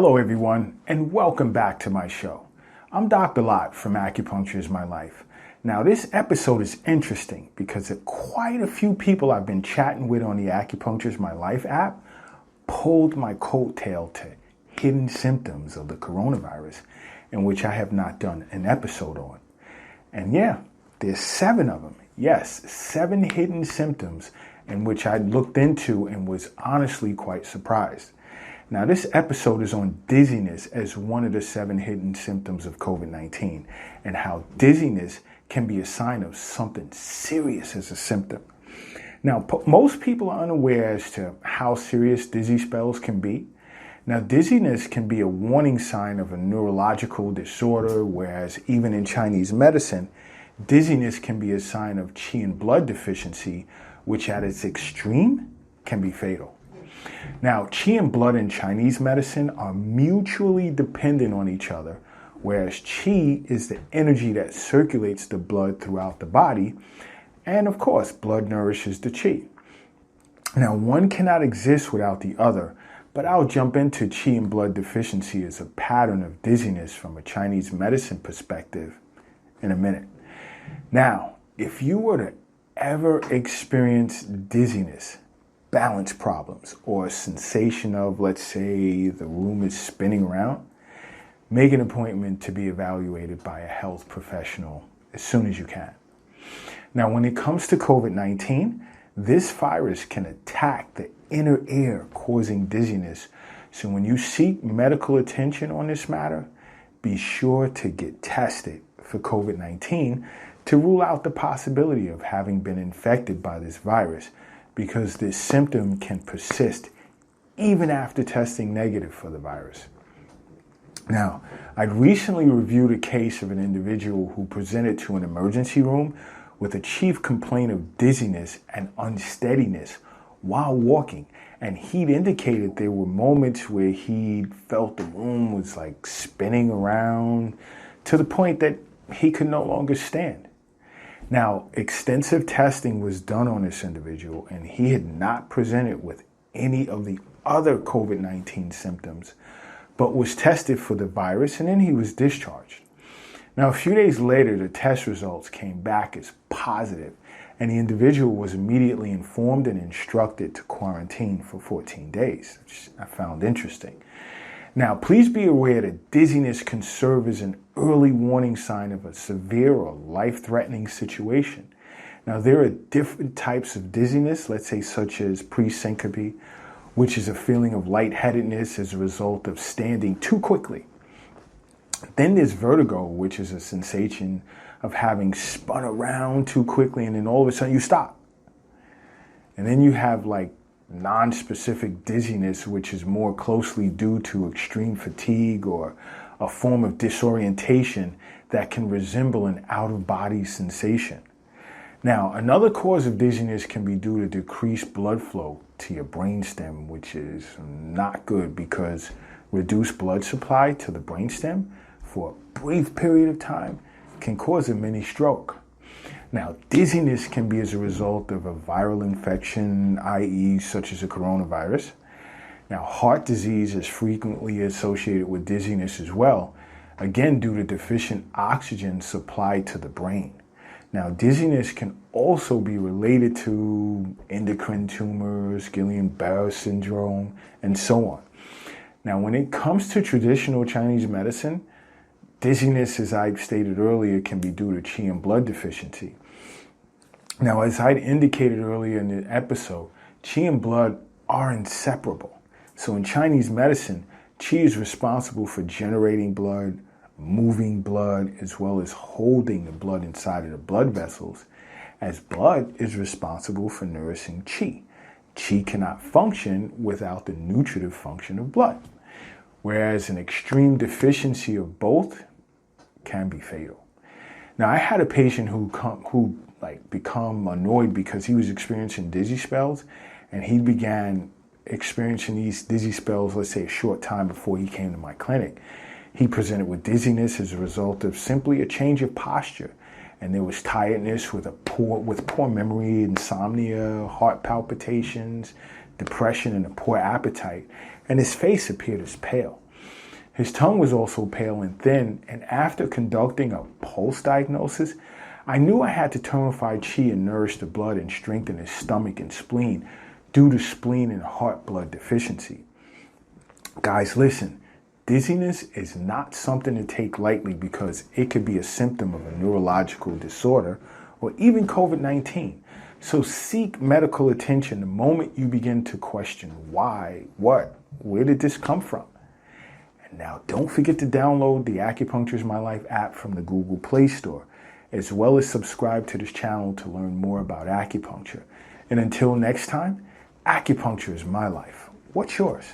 Hello everyone, and welcome back to my show. I'm Dr. Lott from Acupuncture is My Life. Now this episode is interesting because quite a few people I've been chatting with on the Acupuncture is My Life app pulled my coattail to hidden symptoms of the coronavirus, in which I have not done an episode on. And yeah, there's 7 of them. Yes, 7 hidden symptoms in which I looked into and was honestly quite surprised. Now, this episode is on dizziness as one of the 7 hidden symptoms of COVID-19 and how dizziness can be a sign of something serious as a symptom. Now, most people are unaware as to how serious dizzy spells can be. Now, dizziness can be a warning sign of a neurological disorder, whereas even in Chinese medicine, dizziness can be a sign of qi and blood deficiency, which at its extreme can be fatal. Now, qi and blood in Chinese medicine are mutually dependent on each other, whereas qi is the energy that circulates the blood throughout the body, and of course, blood nourishes the qi. Now, one cannot exist without the other, but I'll jump into qi and blood deficiency as a pattern of dizziness from a Chinese medicine perspective in a minute. Now, if you were to ever experience dizziness, balance problems, or a sensation of, let's say, the room is spinning around, make an appointment to be evaluated by a health professional as soon as you can. Now, when it comes to COVID-19, this virus can attack the inner ear, causing dizziness. So when you seek medical attention on this matter, be sure to get tested for COVID-19 to rule out the possibility of having been infected by this virus, because this symptom can persist even after testing negative for the virus. Now, I'd recently reviewed a case of an individual who presented to an emergency room with a chief complaint of dizziness and unsteadiness while walking. And he'd indicated there were moments where he felt the room was like spinning around to the point that he could no longer stand. Now, extensive testing was done on this individual, and he had not presented with any of the other COVID-19 symptoms, but was tested for the virus, and then he was discharged. Now, a few days later, the test results came back as positive, and the individual was immediately informed and instructed to quarantine for 14 days, which I found interesting. Now, please be aware that dizziness can serve as an early warning sign of a severe or life-threatening situation. Now, there are different types of dizziness, let's say such as pre-syncope, which is a feeling of lightheadedness as a result of standing too quickly. Then there's vertigo, which is a sensation of having spun around too quickly and then all of a sudden you stop. And then you have like non-specific dizziness, which is more closely due to extreme fatigue or a form of disorientation that can resemble an out-of-body sensation. Now, another cause of dizziness can be due to decreased blood flow to your brainstem, which is not good because reduced blood supply to the brainstem for a brief period of time can cause a mini stroke. Now, dizziness can be as a result of a viral infection, i.e. such as a coronavirus. Now, heart disease is frequently associated with dizziness as well, again due to deficient oxygen supplied to the brain. Now, dizziness can also be related to endocrine tumors, Guillain-Barré syndrome, and so on. Now, when it comes to traditional Chinese medicine, dizziness, as I stated earlier, can be due to qi and blood deficiency. Now, as I indicated earlier in the episode, qi and blood are inseparable. So in Chinese medicine, qi is responsible for generating blood, moving blood, as well as holding the blood inside of the blood vessels, as blood is responsible for nourishing qi. Qi cannot function without the nutritive function of blood, whereas an extreme deficiency of both can be fatal. Now, I had a patient who become annoyed because he was experiencing dizzy spells, and he began experiencing these dizzy spells, let's say a short time before he came to my clinic. He presented with dizziness as a result of simply a change of posture, and there was tiredness with poor memory, insomnia, heart palpitations, depression, and a poor appetite, and his face appeared as pale. His tongue was also pale and thin, and after conducting a pulse diagnosis, I knew I had to tonify qi and nourish the blood and strengthen his stomach and spleen due to spleen and heart blood deficiency. Guys, listen, dizziness is not something to take lightly because it could be a symptom of a neurological disorder or even COVID-19. So seek medical attention the moment you begin to question why, what, where did this come from? And now don't forget to download the Acupuncture is My Life app from the Google Play Store, as well as subscribe to this channel to learn more about acupuncture. And until next time, acupuncture is my life. What's yours?